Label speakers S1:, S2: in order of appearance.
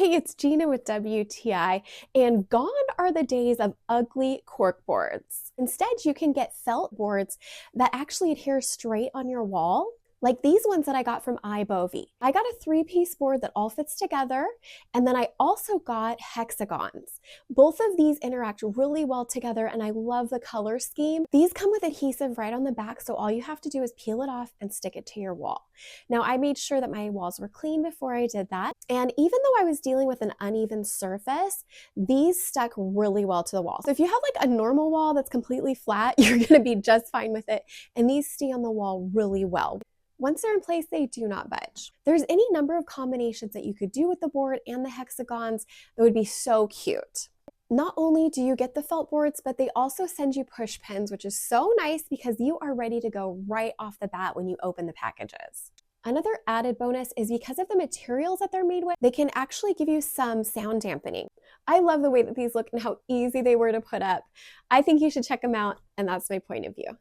S1: Hey, it's Gina with WTI, and gone are the days of ugly cork boards. Instead, you can get felt boards that actually adhere straight on your wall, like these ones that I got from iPOV. I got a 3-piece board that all fits together, and then I also got hexagons. Both of these interact really well together, and I love the color scheme. These come with adhesive right on the back, so all you have to do is peel it off and stick it to your wall. Now, I made sure that my walls were clean before I did that, and even though I was dealing with an uneven surface, these stuck really well to the wall. So if you have like a normal wall that's completely flat, you're gonna be just fine with it, and these stay on the wall really well. Once they're in place, they do not budge. There's any number of combinations that you could do with the board and the hexagons that would be so cute. Not only do you get the felt boards, but they also send you push pins, which is so nice because you are ready to go right off the bat when you open the packages. Another added bonus is because of the materials that they're made with, they can actually give you some sound dampening. I love the way that these look and how easy they were to put up. I think you should check them out, and that's my point of view.